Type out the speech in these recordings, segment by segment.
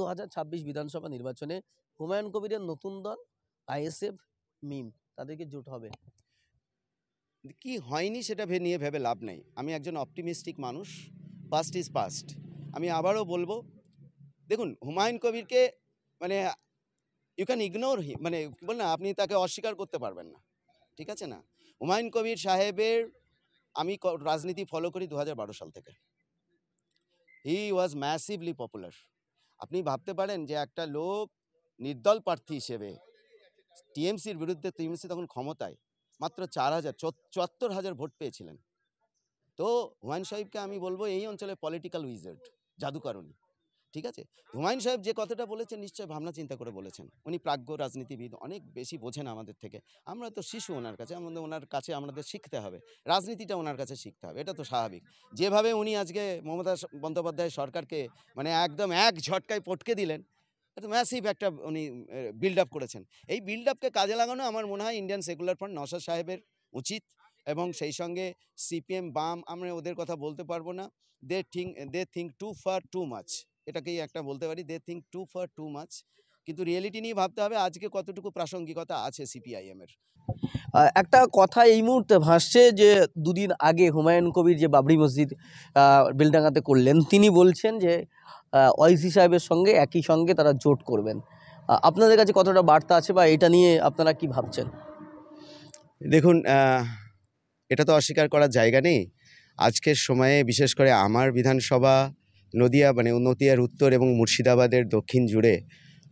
2026 বিধানসভা নির্বাচনে হুমায়ুন কবিরের নতুন দল আইএসএফ মিম তাদেরকে জোট হবে। কি হয়নি সেটা নিয়ে ভেবে লাভ নেই। আমি একজন অপটিমিস্টিক মানুষ। Past is past. আমি আবারও বলবো, দেখুন হুমায়ুন কবিরকে মানে ইউ ক্যান ইগনোর হি, মানে বল না, আপনি তাকে অস্বীকার করতে পারবেন না, ঠিক আছে না? হুমায়ুন কবির সাহেবের আমি রাজনীতি ফলো করি 2012 সাল থেকে। হি ওয়াজ ম্যাসিভলি পপুলার। আপনি ভাবতে পারেন যে একটা লোক নির্দল প্রার্থী হিসেবে টিএমসির বিরুদ্ধে, টিএমসি তখন ক্ষমতায়, মাত্র 74,000 ভোট পেয়েছিলেন। তো হুমায়ুন সাহেবকে আমি বলবো এই অঞ্চলে পলিটিক্যাল উইজার্ড, জাদুকরণী, ঠিক আছে? হুমায়ুন সাহেব যে কথাটা বলেছেন নিশ্চয়ই ভাবনা চিন্তা করে বলেছেন। উনি প্রাজ্ঞ রাজনীতিবিদ, অনেক বেশি বোঝেন আমাদের থেকে। আমরা তো শিশু ওনার কাছে, ওনার কাছে আমাদের শিখতে হবে, রাজনীতিটা ওনার কাছে শিখতে হবে, এটা তো স্বাভাবিক। যেভাবে উনি আজকে মমতা বন্দ্যোপাধ্যায় সরকারকে মানে একদম এক ঝটকায় পটকে দিলেন, এটা ম্যাসিভ একটা উনি বিল্ড আপ করেছেন। এই বিল্ড আপকে কাজে লাগানো আমার মনে হয় ইন্ডিয়ান সেকুলার ফ্রন্ট নওশাদ সাহেবের উচিত, এবং সেই সঙ্গে সিপিএম বাম, আমরা ওদের কথা বলতে পারবো না। They think too far too much, এটাকেই একটা বলতে পারি, they think too far too much. কিন্তু রিয়েলিটি নিয়ে ভাবতে হবে আজকে কতটুকু প্রাসঙ্গিকতা আছে সিপিআইএম এর। একটা কথা এই মুহূর্তে ভাসছে যে দুদিন আগে হুমায়ুন কবির যে বাবরি মসজিদ বেলডাঙ্গাতে করলেন, তিনি বলছেন যে ওয়াইসি সাহেবের সঙ্গে একই সঙ্গে তারা জোট করবেন। আপনাদের কাছে কতটা বার্তা আছে বা এটা নিয়ে আপনারা কি ভাবছেন? দেখুন, এটা তো অস্বীকার করার জায়গা নেই। আজকের সময়ে বিশেষ করে আমার বিধানসভা নদিয়া, মানে নদিয়ার উত্তর এবং মুর্শিদাবাদের দক্ষিণ জুড়ে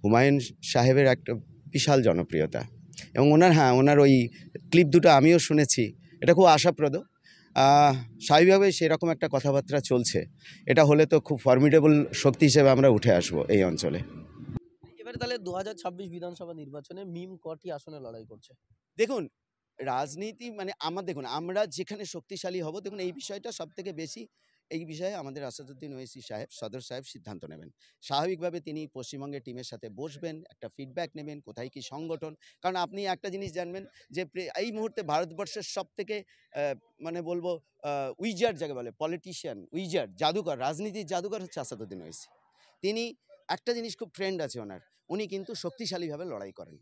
হুমায়ুন সাহেবের একটা বিশাল জনপ্রিয়তা, এবং ওনার ওই ক্লিপ দুটো আমিও শুনেছি, এটা খুব আশাপ্রদ। স্বাভাবিকভাবেই সেরকম একটা কথাবার্তা চলছে। এটা হলে তো খুব ফর্মিডেবল শক্তি হিসেবে আমরা উঠে আসবো এই অঞ্চলে। এবারে তাহলে 2026 বিধানসভা নির্বাচনে মিম কটি আসনে লড়াই করছে? দেখুন, রাজনীতি মানে দেখুন আমরা যেখানে শক্তিশালী হব, দেখুন এই বিষয়টা সব থেকে বেশি, এই বিষয়ে আমাদের আসাদুদ্দিন ওয়েসি সাহেব, সদর সাহেব সিদ্ধান্ত নেবেন। স্বাভাবিকভাবে তিনি পশ্চিমবঙ্গের টিমের সাথে বসবেন, একটা ফিডব্যাক নেবেন, কোথায় কি সংগঠন। কারণ আপনি একটা জিনিস জানবেন যে এই মুহূর্তে ভারতবর্ষের সব থেকে মানে বলবো উইজার্ড যাকে বলে, পলিটিশিয়ান উইজার্ড, জাদুকর, রাজনীতির জাদুকর হচ্ছে আসাদুদ্দিন ওয়েসি। তিনি একটা জিনিস খুব ট্রেন্ড আছে ওনার, উনি কিন্তু শক্তিশালীভাবে লড়াই করেন।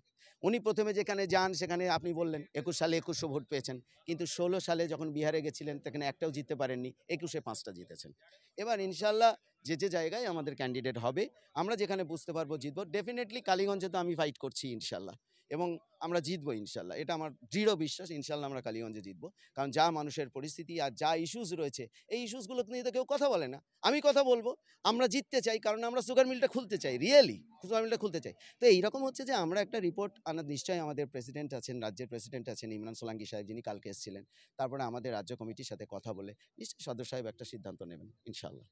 উনি প্রথমে যেখানে যান সেখানে আপনি বললেন 21 সালে 2100 ভোট পেয়েছেন, কিন্তু 16 সালে যখন বিহারে গেছিলেন সেখানে একটাও জিততে পারেননি, 21-এ 5টা জিতেছেন। এবার ইনশাল্লাহ যে জায়গায় আমাদের ক্যান্ডিডেট হবে, আমরা যেখানে বুঝতে পারবো জিতবো। ডেফিনেটলি কালীগঞ্জে তো আমি ফাইট করছি ইনশাল্লাহ, এবং আমরা জিতবো ইনশাল্লাহ, এটা আমার দৃঢ় বিশ্বাস। ইনশাল্লাহ আমরা কালীগঞ্জে জিতবো, কারণ যা মানুষের পরিস্থিতি আর যা ইস্যুস রয়েছে, এই ইস্যুসগুলো নিয়ে তো কেউ কথা বলে না। আমি কথা বলবো, আমরা জিততে চাই, কারণ আমরা সুগার মিলটা খুলতে চাই, রিয়েলি সুগার মিলটা খুলতে চাই। তো এইরকম হচ্ছে যে আমরা একটা রিপোর্ট নিশ্চয়ই আমাদের প্রেসিডেন্ট আছেন, রাজ্যের প্রেসিডেন্ট আছেন ইমরান সোলাঙ্কি সাহেব, যিনি কালকে এসেছিলেন। তারপরে আমাদের রাজ্য কমিটির সাথে কথা বলে নিশ্চয়ই সদর সাহেব একটা সিদ্ধান্ত নেবেন ইনশাল্লাহ।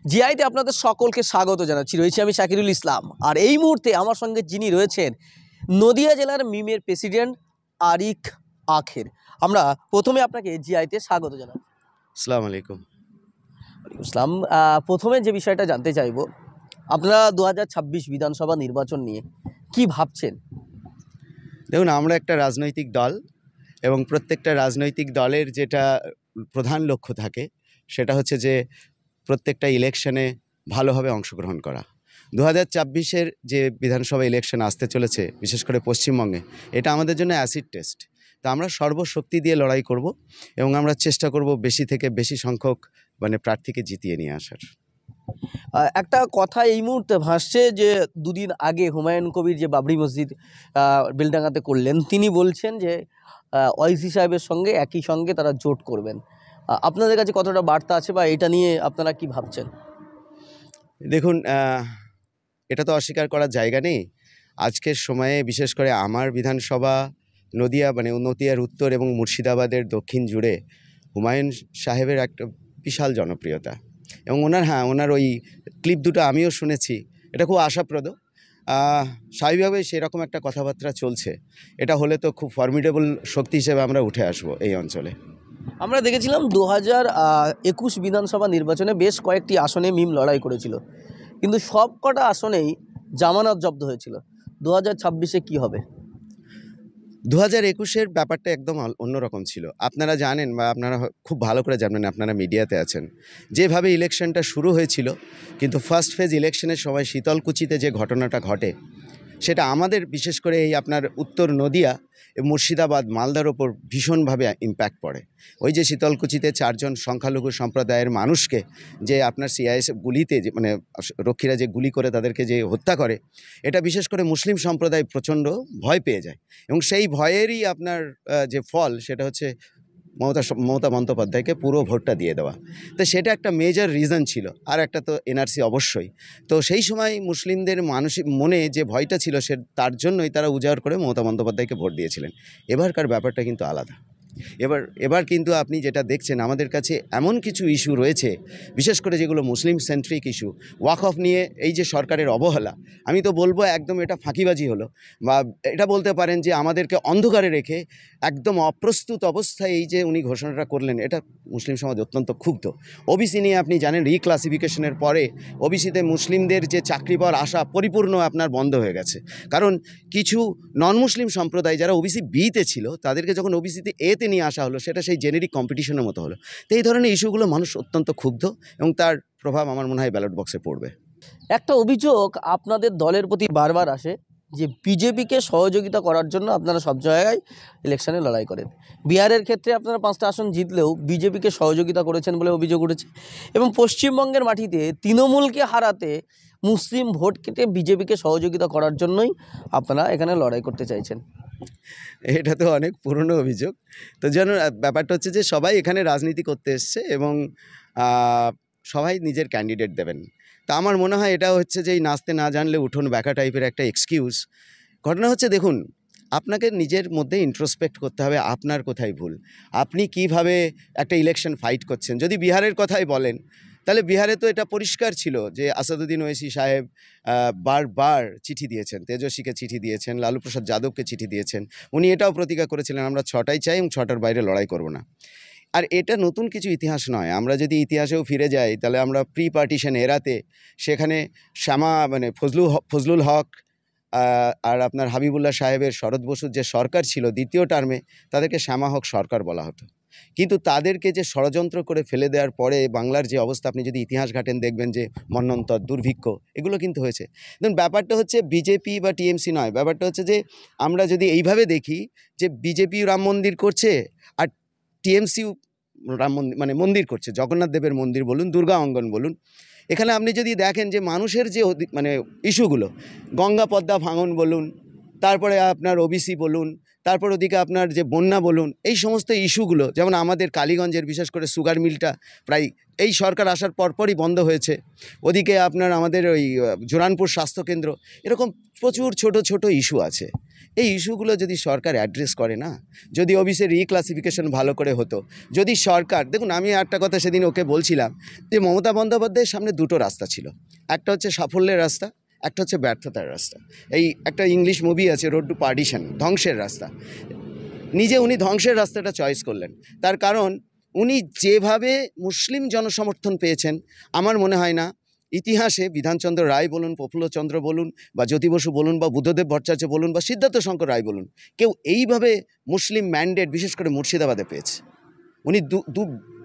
জিআইতে আপনাদের সকলকে স্বাগত জানাচ্ছি। রয়েছে আমি শাকিরুল ইসলাম, আর এই মুহূর্তে আমার সঙ্গে যিনি রয়েছেন নদিয়া জেলার মিমের প্রেসিডেন্ট আরিক আখের। আমরা প্রথমে আপনাকে জিআইতে স্বাগত জানাই। আসসালামু আলাইকুম। ইসলাম, প্রথমে যে বিষয়টা জানতে চাইব, আপনারা 2026 বিধানসভা নির্বাচন নিয়ে কি ভাবছেন? দেখুন, আমরা একটা রাজনৈতিক দল, এবং প্রত্যেকটা রাজনৈতিক দলের যেটা প্রধান লক্ষ্য থাকে সেটা হচ্ছে যে প্রত্যেকটা ইলেকশনে ভালোভাবে অংশগ্রহণ করা। 2024-এর যে বিধানসভা ইলেকশন আসতে চলেছে, বিশেষ করে পশ্চিমবঙ্গে, এটা আমাদের জন্য অ্যাসিড টেস্ট। তা আমরা সর্বশক্তি দিয়ে লড়াই করব, এবং আমরা চেষ্টা করব বেশি থেকে বেশি সংখ্যক মানে প্রার্থীকে জিতিয়ে নিয়ে আসার। একটা কথা এই মুহূর্তে ভাসছে যে দুদিন আগে হুমায়ুন কবির যে বাবরি মসজিদ বেলডাঙ্গাতে করলেন, তিনি বলছেন যে ওয়াইসি সাহেবের সঙ্গে একই সঙ্গে তারা জোট করবেন। আপনাদের কাছে কতটা বার্তা আছে বা এটা নিয়ে আপনারা কি ভাবছেন? দেখুন, এটা তো অস্বীকার করার জায়গা নেই। আজকের সময়ে বিশেষ করে আমার বিধানসভা নদিয়া, মানে নদিয়ার উত্তর এবং মুর্শিদাবাদের দক্ষিণ জুড়ে হুমায়ুন সাহেবের একটা বিশাল জনপ্রিয়তা, এবং ওনার ওই ক্লিপ দুটো আমিও শুনেছি, এটা খুব আশাপ্রদ। স্বাভাবিকভাবেই সেরকম একটা কথাবার্তা চলছে। এটা হলে তো খুব ফর্মিডেবল শক্তি হিসেবে আমরা উঠে আসবো এই অঞ্চলে। আমরা দেখেছিলাম 2021 বিধানসভা নির্বাচনে বেশ কয়েকটি আসনে মিম লড়াই করেছিল, কিন্তু সব কটা আসনেই জামানত জব্দ হয়েছিল। 2026-এ কী হবে? 2021-এর ব্যাপারটা একদম অন্যরকম ছিল। আপনারা জানেন বা আপনারা খুব ভালো করে জানেন, আপনারা মিডিয়াতে আছেন। যেভাবে ইলেকশনটা শুরু হয়েছিল, কিন্তু ফার্স্ট ফেজ ইলেকশনের সময় শীতলকুচিতে যে ঘটনাটা ঘটে, সেটা আমাদের বিশেষ করে এই আপনার উত্তর নদিয়া, মুর্শিদাবাদ, মালদার ওপর ভীষণভাবে ইম্প্যাক্ট পড়ে। ওই যে শীতলকুচিতে 4 জন সংখ্যালঘু সম্প্রদায়ের মানুষকে যে আপনার সিআইএসএফ গুলিতে যে মানে রক্ষীরা যে গুলি করে তাদেরকে যে হত্যা করে, এটা বিশেষ করে মুসলিম সম্প্রদায় প্রচণ্ড ভয় পেয়ে যায়। এবং সেই ভয়েরই আপনার যে ফল সেটা হচ্ছে মমতা বন্দ্যোপাধ্যায়কে পুরো ভোটটা দিয়ে দেওয়া। তো সেটা একটা মেজর রিজন ছিল। আর একটা তো এনআরসি অবশ্যই। তো সেই সময় মুসলিমদের মানসিক মনে যে ভয়টা ছিল, তার জন্যই তারা উজাড় করে মমতা বন্দ্যোপাধ্যায়কে ভোট দিয়েছিলেন। এবারকার ব্যাপারটা কিন্তু আলাদা। এবার কিন্তু আপনি যেটা দেখছেন, আমাদের কাছে এমন কিছু ইস্যু রয়েছে, বিশেষ করে যেগুলো মুসলিম সেন্ট্রিক ইস্যু। ওয়াকফ নিয়ে এই যে সরকারের অবহেলা, আমি তো বলবো একদম এটা ফাঁকিবাজি হলো, বা এটা বলতে পারেন যে আমাদেরকে অন্ধকারে রেখে একদম অপ্রস্তুত অবস্থায় এই যে উনি ঘোষণাটা করলেন, এটা মুসলিম সমাজ অত্যন্ত ক্ষুব্ধ। ওবিসি নিয়ে আপনি জানেন, রিক্লাসিফিকেশনের পরে ওবিসিতে মুসলিমদের যে চাকরি পাওয়ার আশা পরিপূর্ণ আপনার বন্ধ হয়ে গেছে। কারণ কিছু নন মুসলিম সম্প্রদায় যারা ওবিসি বিতে ছিল, তাদেরকে যখন ওবিসিতে এতে নিয়ে আসা হলো, সেটা সেই জেনেরিক কম্পিটিশনের মতো হলো। তো এই ধরনের ইস্যুগুলো মানুষ অত্যন্ত ক্ষুব্ধ, এবং তার প্রভাব আমার মনে হয় ব্যালট বক্সে পড়বে। একটা অভিযোগ আপনাদের দলের প্রতি বারবার আসে যে বিজেপিকে সহযোগিতা করার জন্য আপনারা সব জায়গায় ইলেকশনে লড়াই করেন। বিহারের ক্ষেত্রে আপনারা 5টা আসন জিতলেও বিজেপিকে সহযোগিতা করেছেন বলে অভিযোগ উঠেছে, এবং পশ্চিমবঙ্গের মাটিতে তৃণমূলকে হারাতে মুসলিম ভোট কেটে বিজেপিকে সহযোগিতা করার জন্যই আপনারা এখানে লড়াই করতে চাইছেন। এটা তো অনেক পুরনো অভিযোগ। তো যেন ব্যাপারটা হচ্ছে যে সবাই এখানে রাজনীতি করতে এসছে, এবং সবাই নিজের ক্যান্ডিডেট দেবেন। তা আমার মনে হয় এটা হচ্ছে যে এই নাচতে না জানলে উঠোন ব্যাকা টাইপের একটা এক্সকিউজ। ঘটনা হচ্ছে, দেখুন, আপনাকে নিজের মধ্যে ইন্ট্রোস্পেক্ট করতে হবে আপনার কোথায় ভুল, আপনি কিভাবে একটা ইলেকশন ফাইট করছেন। যদি বিহারের কথাই বলেন, তাহলে বিহারে তো এটা পরিষ্কার ছিল যে আসাদুদ্দিন ওয়েসি সাহেব বারবার চিঠি দিয়েছেন, তেজস্বীকে চিঠি দিয়েছেন, লালু প্রসাদ যাদবকে চিঠি দিয়েছেন। উনি এটাও প্রতিজ্ঞা করেছিলেন, আমরা 6টাই চাই এবং 6টার বাইরে লড়াই করব না। আর এটা নতুন কিছু ইতিহাস নয়। আমরা যদি ইতিহাসেও ফিরে যাই, তাহলে আমরা প্রি পার্টিশন এরাতে সেখানে ফজলুল হক আর আপনার হাবিবুল্লাহ সাহেবের, শরৎ বসুর যে সরকার ছিল দ্বিতীয় টার্মে, তাদেরকে শ্যামা হক সরকার বলা হতো। কিন্তু তাদেরকে যে ষড়যন্ত্র করে ফেলে দেওয়ার পরে বাংলার যে অবস্থা, আপনি যদি ইতিহাস ঘাটেন দেখবেন যে মন্বন্তর, দুর্ভিক্ষ, এগুলো কিন্তু হয়েছে। দেখুন, ব্যাপারটা হচ্ছে বিজেপি বা টিএমসি নয়, ব্যাপারটা হচ্ছে যে আমরা যদি এইভাবে দেখি যে বিজেপি রাম মন্দির করছে আর টিএমসিও রাম মন্দির মানে মন্দির করছে, জগন্নাথ দেবের মন্দির বলুন, দুর্গা অঙ্গন বলুন। এখানে আপনি যদি দেখেন যে মানুষের যে মানে ইস্যুগুলো, গঙ্গা পদ্মা ভাঙন বলুন, তারপরে আপনার ওবিসি বলুন, তারপর ওদিকে আপনার যে বন্যা বলুন, এই সমস্ত ইস্যুগুলো, যেমন আমাদের কালীগঞ্জের বিশেষ করে সুগার মিলটা প্রায় এই সরকার আসার পরপরই বন্ধ হয়েছে। ওদিকে আপনার আমাদের ওই জোরানপুর স্বাস্থ্যকেন্দ্র, এরকম প্রচুর ছোট ছোট ইস্যু আছে। এই ইস্যুগুলো যদি সরকার অ্যাড্রেস করে না, যদি ওবিসির রিক্লাসিফিকেশন ভালো করে হতো, যদি সরকার, দেখুন, আমি একটা কথা সেদিন ওকে বলছিলাম যে মমতা বন্দ্যোপাধ্যায়ের সামনে দুটো রাস্তা ছিল, একটা হচ্ছে সাফল্যের রাস্তা, একটা হচ্ছে ব্যর্থতার রাস্তা। এই একটা ইংলিশ মুভি আছে, রোড টু পার্টিশন, ধ্বংসের রাস্তা। উনি ধ্বংসের রাস্তাটা চয়েস করলেন। তার কারণ উনি যেভাবে মুসলিম জনসমর্থন পেয়েছেন, আমার মনে হয় না ইতিহাসে বিধানচন্দ্র রায় বলুন, প্রফুল্লচন্দ্র বলুন, বা জ্যোতি বসু বলুন, বা বুদ্ধদেব ভট্টাচার্য বলুন, বা সিদ্ধার্থ শঙ্কর রায় বলুন, কেউ এইভাবে মুসলিম ম্যান্ডেট বিশেষ করে মুর্শিদাবাদে পেয়েছে। উনি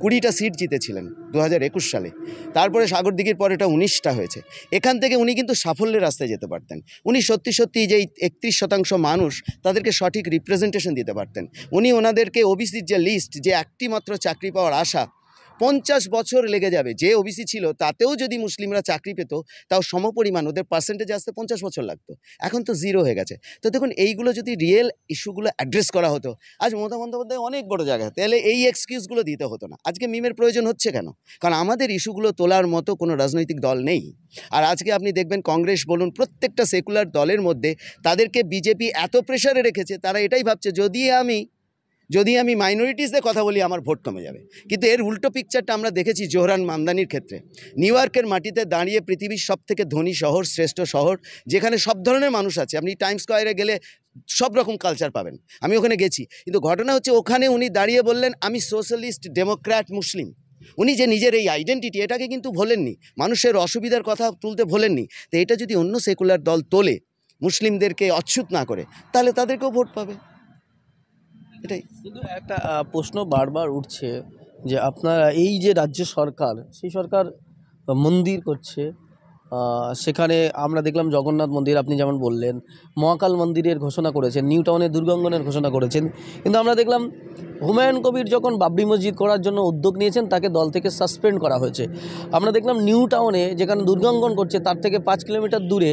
20টা সিট জিতেছিলেন 2021 সালে। তারপরে সাগরদিঘির পর এটা 19টা হয়েছে। এখান থেকে উনি কিন্তু সাফল্যের রাস্তায় যেতে পারতেন। উনি সত্যি সত্যি যে 31% মানুষ, তাদেরকে সঠিক রিপ্রেজেন্টেশন দিতে পারতেন। উনি ওনাদেরকে ওবিসির যে লিস্ট, যে একটি মাত্র চাকরি পাওয়ার আশা, 50 বছর লেগে যাবে, যে ওবিসি ছিল তাতেও যদি মুসলিমরা চাকরি পেত, তাও সমপরিমাণ ওদের পার্সেন্টেজ আসতে 50 বছর লাগতো। এখন তো 0 হয়ে গেছে। তো দেখুন, এইগুলো যদি রিয়েল ইস্যুগুলো অ্যাড্রেস করা হতো, আজ মমতা বন্দ্যোপাধ্যায় অনেক বড় জায়গায়, তাহলে এই এক্সকিউজগুলো দিতে হতো না। আজকে মিমের প্রয়োজন হচ্ছে কেন? কারণ আমাদের ইস্যুগুলো তোলার মতো কোনো রাজনৈতিক দল নেই। আর আজকে আপনি দেখবেন কংগ্রেস বলুন, প্রত্যেকটা সেকুলার দলের মধ্যে তাদেরকে বিজেপি এত প্রেশারে রেখেছে, তারা এটাই ভাবছে যদি আমি মাইনরিটিসদের কথা বলি, আমার ভোট কমে যাবে। কিন্তু এর উল্টো পিকচারটা আমরা দেখেছি জোহরান মামদানির ক্ষেত্রে। নিউ ইয়র্কের মাটিতে দাঁড়িয়ে পৃথিবীর সবথেকে ধনী শহর, শ্রেষ্ঠ শহর, যেখানে সব ধরনের মানুষ আছে, আপনি টাইমস স্কোয়ারে গেলে সব রকম কালচার পাবেন, আমি ওখানে গেছি। কিন্তু ঘটনা হচ্ছে, ওখানে উনি দাঁড়িয়ে বললেন, আমি সোশ্যালিস্ট, ডেমোক্র্যাট, মুসলিম। উনি যে নিজের এই আইডেন্টিটি, এটাকে কিন্তু ভোলেননি, মানুষের অসুবিধার কথা তুলতে ভোলেননি। তো এটা যদি অন্য সেকুলার দল তোলে, মুসলিমদেরকে অচ্ছুত না করে, তাহলে তাদেরকেও ভোট পাবে। এটাই। কিন্তু একটা প্রশ্ন বারবার উঠছে যে আপনারা এই যে রাজ্য সরকার, সেই সরকার মন্দির করছে, সেখানে আমরা দেখলাম জগন্নাথ মন্দির, আপনি যেমন বললেন মহাকাল মন্দিরের ঘোষণা করেছেন, নিউ টাউনের দুর্গাঙ্গনের ঘোষণা করেছেন, কিন্তু আমরা দেখলাম হুমায়ুন কবির যখন বাবরি মসজিদ করার জন্য উদ্যোগ নিয়েছেন তাকে দল থেকে সাসপেন্ড করা হয়েছে। আমরা দেখলাম নিউ টাউনে যেখানে দুর্গাঙ্গন করছে তার থেকে 5 কিলোমিটার দূরে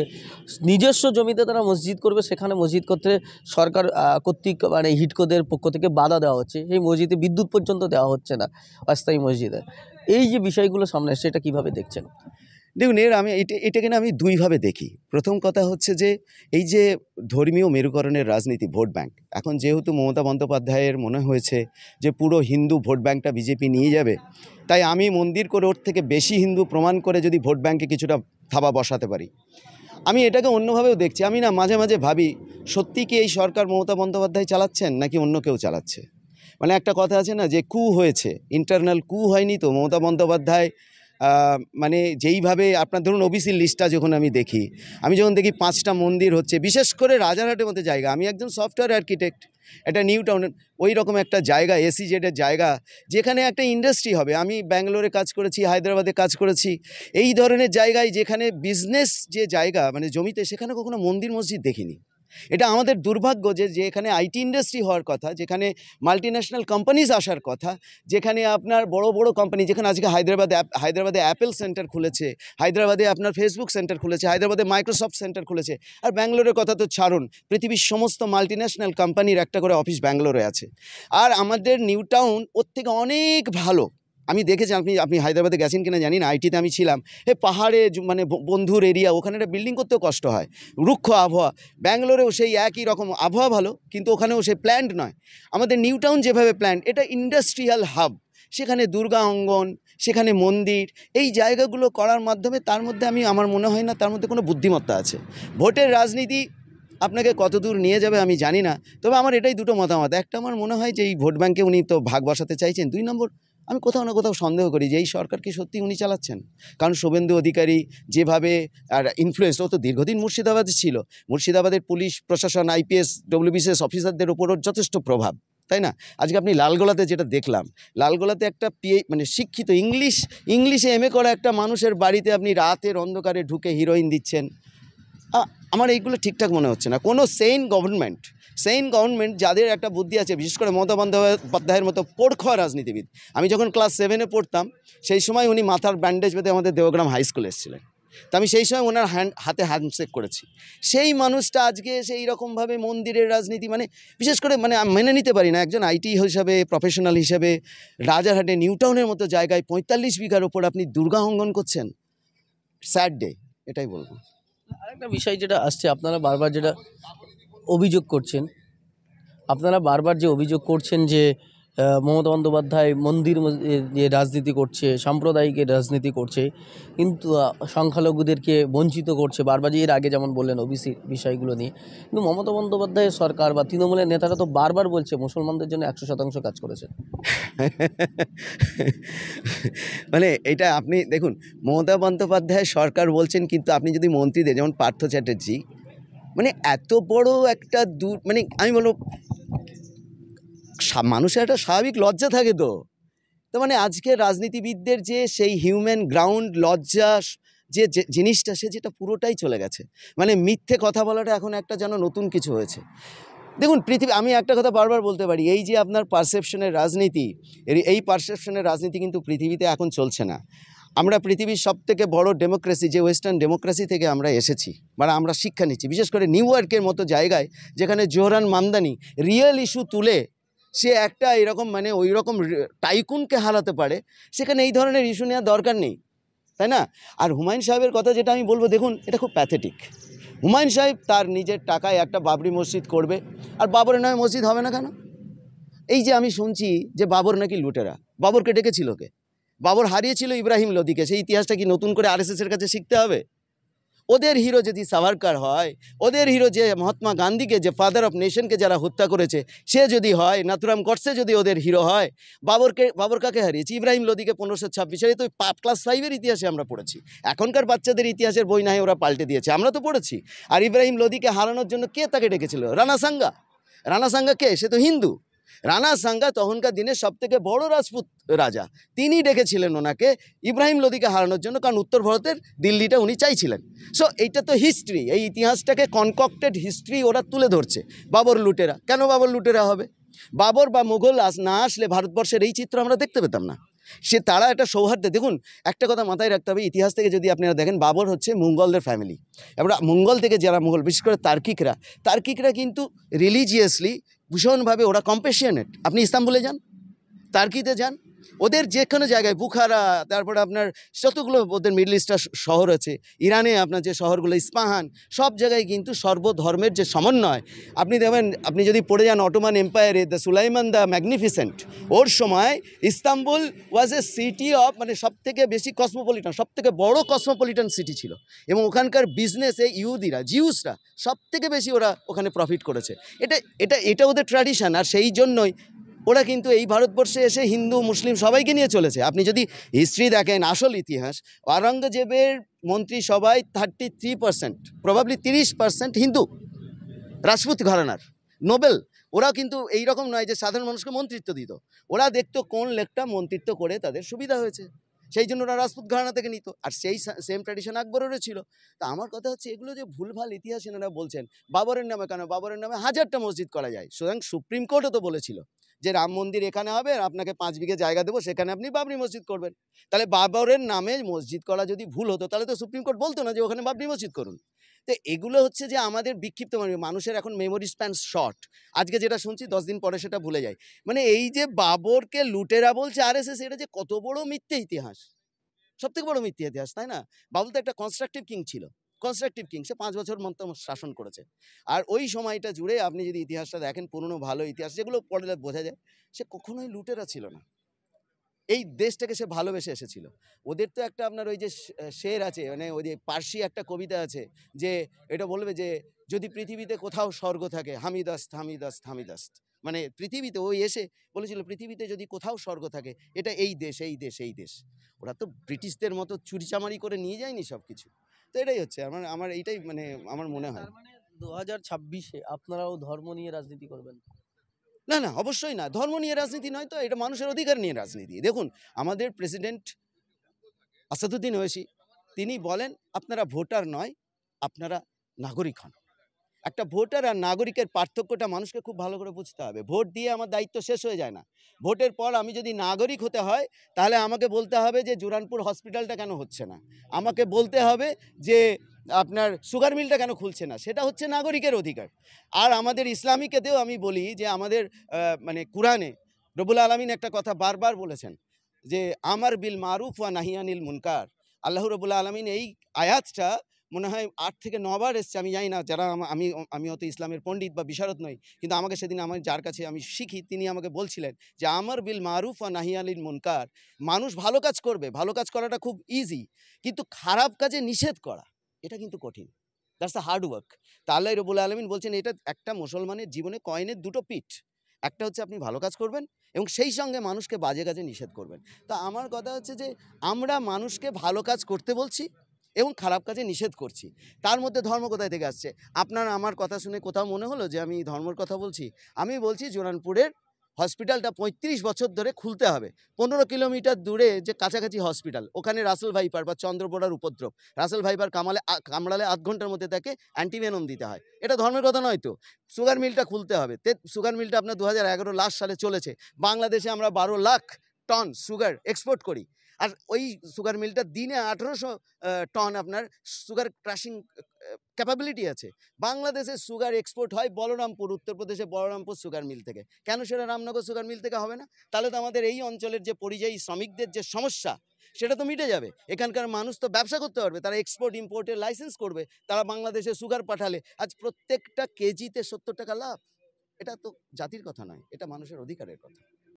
নিজস্ব জমিতে তারা মসজিদ করবে, সেখানে মসজিদ করতে সরকার কর্তৃক মানে হিডকোদের পক্ষ থেকে বাধা দেওয়া হচ্ছে, সেই মসজিদে বিদ্যুৎ পর্যন্ত দেওয়া হচ্ছে না অস্থায়ী মসজিদে। এই যে বিষয়গুলো সামনে আসছে, এটা কীভাবে দেখছেন? দেখুন, আমি এটাকে না আমি দুইভাবে দেখি। প্রথম কথা হচ্ছে যে এই যে ধর্মীয় মেরুকরণের রাজনীতি, ভোট ব্যাংক, এখন যেহেতু মমতা বন্দ্যোপাধ্যায়ের মনে হয়েছে যে পুরো হিন্দু ভোট ব্যাংকটা বিজেপি নিয়ে যাবে, তাই আমি মন্দির করে ওর থেকে বেশি হিন্দু প্রমাণ করে যদি ভোট ব্যাংকে কিছুটা থাবা বসাতে পারি, আমি এটাকে অন্যভাবেও দেখছি। আমি না মাঝে মাঝে ভাবি, সত্যি কি এই সরকার মমতা বন্দ্যোপাধ্যায় চালাচ্ছেন নাকি অন্য কেউ চালাচ্ছে? মানে একটা কথা আছে না যে কু হয়েছে, ইন্টারনাল কু হয়নি তো? মমতা বন্দ্যোপাধ্যায় মানে যেইভাবে আপনার ধরুন ওবিসির লিস্টটা যখন আমি দেখি, আমি যখন দেখি 5টা মন্দির হচ্ছে, বিশেষ করে রাজারহাটের মতো জায়গা, আমি একজন সফটওয়্যার আর্কিটেক্ট, একটা নিউ টাউনের ওই রকম একটা জায়গা, এসিজেডের জায়গা, যেখানে একটা ইন্ডাস্ট্রি হবে। আমি ব্যাঙ্গালোরে কাজ করেছি, হায়দ্রাবাদে কাজ করেছি, এই ধরনের জায়গায় যেখানে বিজনেস যে জায়গা মানে জমিতে, সেখানে কখনো মন্দির মসজিদ দেখিনি। এটা আমাদের দুর্ভাগ্য যে যেখানে আইটি ইন্ডাস্ট্রি হওয়ার কথা, যেখানে মাল্টিন্যাশনাল কোম্পানিজ আসার কথা, যেখানে আপনার বড় বড় কোম্পানি, যেখানে আজকে হায়দ্রাবাদে অ্যাপেল সেন্টার খুলেছে, হায়দ্রাবাদে আপনার ফেসবুক সেন্টার খুলেছে, হায়দ্রাবাদে মাইক্রোসফট সেন্টার খুলেছে, আর ব্যাঙ্গালোরের কথা তো ছাড়ুন, পৃথিবীর সমস্ত মাল্টিন্যাশনাল কোম্পানির একটা করে অফিস ব্যাঙ্গালোরে আছে। আর আমাদের নিউ টাউন ওর থেকে অনেক ভালো। আমি দেখেছি, আপনি হায়দ্রাবাদে গেছেন কিনা জানি না, আইটিতে আমি ছিলাম, পাহাড়ে মানে বন্ধুর এরিয়া, ওখানে একটা বিল্ডিং করতেও কষ্ট হয়, রুক্ষ আবহাওয়া। ব্যাঙ্গালোরেও সেই একই রকম আবহাওয়া ভালো, কিন্তু ওখানেও সেই প্ল্যান্ট নয়। আমাদের নিউ টাউন যেভাবে প্ল্যান্ট, এটা ইন্ডাস্ট্রিয়াল হাব, সেখানে দুর্গা অঙ্গন, সেখানে মন্দির, এই জায়গাগুলো করার মাধ্যমে তার মধ্যে আমার মনে হয় না তার মধ্যে কোনো বুদ্ধিমত্তা আছে। ভোটের রাজনীতি আপনাকে কতদূর নিয়ে যাবে আমি জানি না, তবে আমার এটাই দুটো মতামত। একটা, আমার মনে হয় যে এই ভোট ব্যাংকে উনি তো ভাগ বসাতে চাইছেন। 2 নম্বর, আমি কোথাও না কোথাও সন্দেহ করি যে এই সরকার কি সত্যি উনি চালাচ্ছেন। কারণ শুভেন্দু অধিকারী যেভাবে আর ইনফ্লুয়েন্স, ও তো দীর্ঘদিন মুর্শিদাবাদে ছিল, মুর্শিদাবাদের পুলিশ প্রশাসন, আইপিএস WBCS অফিসারদের উপর ওর যথেষ্ট প্রভাব, তাই না? আজকে আপনি লালগোলাতে যেটা দেখলাম, লালগোলাতে একটা মানে শিক্ষিত ইংলিশে MA করা একটা মানুষের বাড়িতে আপনি রাতের অন্ধকারে ঢুকে হিরোইন দিচ্ছেন। আমার এইগুলো ঠিকঠাক মনে হচ্ছে না। কোনো সেইন গভর্নমেন্ট যাদের একটা বুদ্ধি আছে, বিশেষ করে মমতা বন্দ্যোপাধ্যায়ের মতো পোড়খোয়া রাজনীতিবিদ। আমি যখন ক্লাস 7-এ পড়তাম, সেই সময় উনি মাথার ব্যান্ডেজ বেঁধে আমাদের দেবগ্রাম হাই স্কুলে এসেছিলেন, তো আমি সেই সময় ওনার হাতে হ্যান্ডশেক করেছি। সেই মানুষটা আজকে সেই রকমভাবে মন্দিরের রাজনীতি, মানে বিশেষ করে মানে আমি মেনে নিতে পারি না একজন আইটি হিসাবে, প্রফেশনাল হিসাবে রাজারহাটে নিউ টাউনের মতো জায়গায় 45 বিঘার ওপর আপনি দুর্গা অঙ্গন করছেন। স্যাড ডে, এটাই বলবো। আরেকটা বিষয় যেটা আসছে, আপনারা বারবার যেটা অভিযোগ করছেন, যে মমতা বন্দ্যোপাধ্যায় মন্দির যে রাজনীতি করছে, সাম্প্রদায়িকের রাজনীতি করছে, কিন্তু সংখ্যালঘুদেরকে বঞ্চিত করছে বারবার, যে এর আগে যেমন বললেন ওবিসি বিষয়গুলো নিয়ে। কিন্তু মমতা বন্দ্যোপাধ্যায়ের সরকার বা তৃণমূলের নেতারা তো বারবার বলছে মুসলমানদের জন্য 100% কাজ করেছে। মানে এটা আপনি দেখুন, মমতা বন্দ্যোপাধ্যায় সরকার বলছেন, কিন্তু আপনি যদি মন্ত্রীদের, যেমন পার্থ চ্যাটার্জি, মানে এত বড় একটা মানে আমি বলবো মানুষের একটা স্বাভাবিক লজ্জা থাকে তো। তো মানে আজকে রাজনীতিবিদদের যে সেই হিউম্যান গ্রাউন্ড লজ্জা, যে জিনিসটা, যেটা পুরোটাই চলে গেছে। মানে মিথ্যে কথা বলাটা এখন একটা যেন নতুন কিছু হয়েছে। দেখুন, আমি একটা কথা বারবার বলতে পারি, এই যে আপনার পারসেপশনের রাজনীতি, এই পারসেপশনের রাজনীতি কিন্তু পৃথিবীতে এখন চলছে না। আমরা পৃথিবীর সবথেকে বড় ডেমোক্রেসি, যে ওয়েস্টার্ন ডেমোক্রেসি থেকে আমরা এসেছি, মানে আমরা শিক্ষা নিচ্ছি, বিশেষ করে নিউ ইয়র্কের মতো জায়গায়, যেখানে জোহরান মামদানি রিয়েল ইস্যু তুলে সে একটা এরকম মানে ওই রকম টাইকুনকে হারাতে পারে, সেখানে এই ধরনের ইস্যু নেওয়ার দরকার নেই, তাই না? আর হুমায়ুন সাহেবের কথা যেটা আমি বলবো, দেখুন এটা খুব প্যাথেটিক। হুমায়ুন সাহেব তার নিজের টাকায় একটা বাবরি মসজিদ করবে, আর বাবরের নামে মসজিদ হবে না কেন? এই যে আমি শুনছি যে বাবর নাকি লুটেরা, বাবরকে ডেকেছিল কে? বাবর হারিয়েছিল ইব্রাহিম লোদিকে, সেই ইতিহাসটা কি নতুন করে RSS-এর কাছে শিখতে হবে? ওদের হিরো যদি সাভারকার হয়, ওদের হিরো যে মহাত্মা গান্ধীকে, যে ফাদার অফ নেশনকে যারা হত্যা করেছে, সে যদি হয়, নাথুরাম গডসে যদি ওদের হিরো হয়, বাবর কাকে হারিয়েছে? ইব্রাহিম লোদিকে 1526। এই তো ক্লাস 5-এর ইতিহাসে আমরা পড়েছি। এখনকার বাচ্চাদের ইতিহাসের বই না হয় ওরা পাল্টে দিয়েছে, আমরা তো পড়েছি। আর ইব্রাহিম লোদিকে হারানোর জন্য কে তাকে ডেকেছিল? রানা সাঙ্গা কে? সে তো হিন্দু। রানা সাঙ্গা তখনকার দিনের সব থেকে বড় রাজপুত রাজা, তিনি ডেকেছিলেন ওনাকে ইব্রাহিম লোদিকে হারানোর জন্য, কারণ উত্তর ভারতের দিল্লিটা উনি চাইছিলেন। সো এইটা তো হিস্ট্রি, এই ইতিহাসটাকে কনকক্টেড হিস্ট্রি ওরা তুলে ধরছে। বাবর লুটেরা, কেন বাবর লুটেরা হবে? বাবর বা মুঘল না আসলে ভারতবর্ষের এই চিত্র আমরা দেখতে পেতাম না। তারা একটা সৌহার্দ্যে, দেখুন একটা কথা মাথায় রাখতে হবে, ইতিহাস থেকে যদি আপনারা দেখেন, বাবর হচ্ছে মুঘলদের ফ্যামিলি। এবার মুঘল থেকে যারা মুঘল, বিশেষ করে তার্কিকরা কিন্তু রিলিজিয়াসলি ভীষণভাবে ওরা কম্প্যাশনেট। আপনি ইস্তাম্বুলে যান, তার্কিতে যান, ওদের যে কোনো জায়গায়, বুখারা, তারপরে আপনার যতগুলো ওদের মিডল ইস্টার শহর আছে, ইরানে আপনার যে শহরগুলো, ইস্পাহান, সব জায়গায় কিন্তু সর্বধর্মের যে সমন্বয় আপনি দেখবেন। আপনি যদি পড়ে যান অটোমান এম্পায়ারে, দ্য সুলাইমান দ্য ম্যাগনিফিসেন্ট, ওর সময় Istanbul was a city of, মানে সব থেকে বেশি কসমোপলিটন, সব থেকে বড় কসমোপলিটন সিটি ছিল। এবং ওখানকার বিজনেসে জিউসরা সব থেকে বেশি ওরা ওখানে প্রফিট করেছে। এটা ওদের ট্র্যাডিশন। আর সেই জন্যই ওরা কিন্তু এই ভারতবর্ষে এসে হিন্দু মুসলিম সবাইকে নিয়ে চলেছে। আপনি যদি হিস্ট্রি দেখেন, আসল ইতিহাস, আওরঙ্গজেবের মন্ত্রী সবাই 33%, প্রবাবলি 30% হিন্দু রাজপুত ঘরানার নোবেল। ওরা কিন্তু এইরকম নয় যে সাধারণ মানুষকে মন্ত্রিত্ব দিত, ওরা দেখতো কোন লেকটা মন্ত্রিত্ব করে তাদের সুবিধা হয়েছে, সেই জন্য ওরা রাজপুত ঘরানা থেকে নিত। আর সেই সেম ট্র্যাডিশন আকবরেরও ছিল। তা আমার কথা হচ্ছে, এগুলো যে ভুলভাল ইতিহাস এনারা বলছেন। বাবরের নামে কেন? বাবরের নামে 1000টা মসজিদ করা যায়। সুতরাং সুপ্রিম কোর্টও তো বলেছিল যে রাম মন্দির এখানে হবে, আর আপনাকে 5 বিঘে জায়গা দেবো, সেখানে আপনি বাবরি মসজিদ করবেন। তাহলে বাবরের নামে মসজিদ করা যদি ভুল হতো, তাহলে তো সুপ্রিম কোর্ট বলতো না যে ওখানে বাবরি মসজিদ করুন। তো এগুলো হচ্ছে যে আমাদের বিক্ষিপ্ত, মানুষের এখন মেমোরি স্প্যান শর্ট। আজকে যেটা শুনছি 10 দিন পরে সেটা ভুলে যায়। মানে এই যে বাবরকে লুটেরা বলছে আরএসএস, এটা যে কত বড় মিথ্যে ইতিহাস, সব থেকে বড় মিথ্যে ইতিহাস, তাই না? বাবুল তো একটা কনস্ট্রাকটিভ কিং ছিল, সে 5 বছর মতো শাসন করেছে। আর ওই সময়টা জুড়ে আপনি যদি ইতিহাসটা দেখেন, পুরনো ভালো ইতিহাস যেগুলো পড়লে বোঝা যায়, সে কখনোই লুটেরা ছিল না। এই দেশটাকে সে ভালোবেসে এসেছিল। ওদের তো একটা আপনার ওই যে শের আছে, মানে ওই যে পার্সি একটা কবিতা আছে, যে এটা বলবে যে যদি পৃথিবীতে কোথাও স্বর্গ থাকে, হামিদাস্ত হামিদাস্ত হামিদাস্ত। মানে পৃথিবীতে ওই এসে বলেছিল, পৃথিবীতে যদি কোথাও স্বর্গ থাকে, এটা এই দেশ, এই দেশ, এই দেশ। ওরা তো ব্রিটিশদের মতো চুরিচামারি করে নিয়ে যায়নি সব কিছু। তো এটাই হচ্ছে আমার এইটাই মানে আমার মনে হয়। তার মানে 2026-এ আপনারাও ধর্ম নিয়ে রাজনীতি করবেন? না, না, অবশ্যই না। ধর্ম নিয়ে রাজনীতি নয় তো, এটা মানুষের অধিকার নিয়ে রাজনীতি। দেখুন, আমাদের প্রেসিডেন্ট আসাদুদ্দিন ওয়েসি তিনি বলেন, আপনারা ভোটার নয়, আপনারা নাগরিক হন। একটা ভোটার আর নাগরিকের পার্থক্যটা মানুষকে খুব ভালো করে বুঝতে হবে। ভোট দিয়ে আমার দায়িত্ব শেষ হয়ে যায় না। ভোটের পর আমি যদি নাগরিক হতে হয়, তাহলে আমাকে বলতে হবে যে জুরানপুর হসপিটালটা কেন হচ্ছে না, আমাকে বলতে হবে যে আপনার সুগার মিলটা কেন খুলছে না। সেটা হচ্ছে নাগরিকের অধিকার। আর আমাদের ইসলামিকেতেও আমি বলি যে আমাদের মানে কুরআনে রব্বুল আলামিন একটা কথা বারবার বলেছেন, যে আমার বিল মারুফ ওয়া নাহিয়ানিল মুনকার। আল্লাহ রব্বুল আলামিন এই আয়াতটা মনে হয় 8 থেকে 9 বার এসছে, আমি জানি না, যারা আমি অত ইসলামের পণ্ডিত বা বিশারদ নই, কিন্তু আমাকে সেদিন যার কাছে আমি শিখি, তিনি আমাকে বলছিলেন যে আমার বিল মারুফ ওয়া নাহিয়ানিল মুনকার। মানুষ ভালো কাজ করবে, ভালো কাজ করাটা খুব ইজি, কিন্তু খারাপ কাজে নিষেধ করা এটা কিন্তু কঠিন। That's a hard work. তা আল্লাহ রব্বুল আলামিন বলছেন, এটা একটা মুসলমানের জীবনে কয়েনের দুটো পিঠ। একটা হচ্ছে আপনি ভালো কাজ করবেন, এবং সেই সঙ্গে মানুষকে বাজে কাজে নিষেধ করবেন। তো আমার কথা হচ্ছে যে আমরা মানুষকে ভালো কাজ করতে বলছি এবং খারাপ কাজে নিষেধ করছি। তার মধ্যে ধর্ম কোথায় থেকে আসছে? আপনার আমার কথা শুনে কোথাও মনে হলো যে আমি ধর্মের কথা বলছি? আমি বলছি জোরানপুরের হসপিটালটা 35 বছর ধরে খুলতে হবে। 15 কিলোমিটার দূরে যে কাছাকাছি হসপিটাল, ওখানে রাসেল ভাইপার বা চন্দ্রপোড়ার উপদ্রব, রাসেল ভাইপার কামড়ালে 8 ঘন্টার মধ্যে তাকে অ্যান্টিভেনম দিতে হয়। এটা ধর্মের কথা নয় তো? সুগার মিলটা খুলতে হবে। সুগার মিলটা আপনার 2011 লাস্ট সালে চলেছে। বাংলাদেশে আমরা 12 লাখ টন সুগার এক্সপোর্ট করি। আর ওই সুগার মিলটা দিনে 1800 টন আপনার সুগার ক্রাশিং ক্যাপাবিলিটি আছে। বাংলাদেশে সুগার এক্সপোর্ট হয় বলরামপুর, উত্তরপ্রদেশে বলরামপুর সুগার মিল থেকে। কেন সেটা রামনগর সুগার মিল থেকে হবে না? তাহলে তো আমাদের এই অঞ্চলের যে পরিযায়ী শ্রমিকদের যে সমস্যা, সেটা তো মিটে যাবে। এখানকার মানুষ তো ব্যবসা করতে পারবে, তারা এক্সপোর্ট ইম্পোর্টের লাইসেন্স করবে, তারা বাংলাদেশে সুগার পাঠালে আজ প্রত্যেকটা কেজিতে 70 টাকা লাভ। এটা তো জাতির কথা নয়, এটা মানুষের অধিকারের কথা।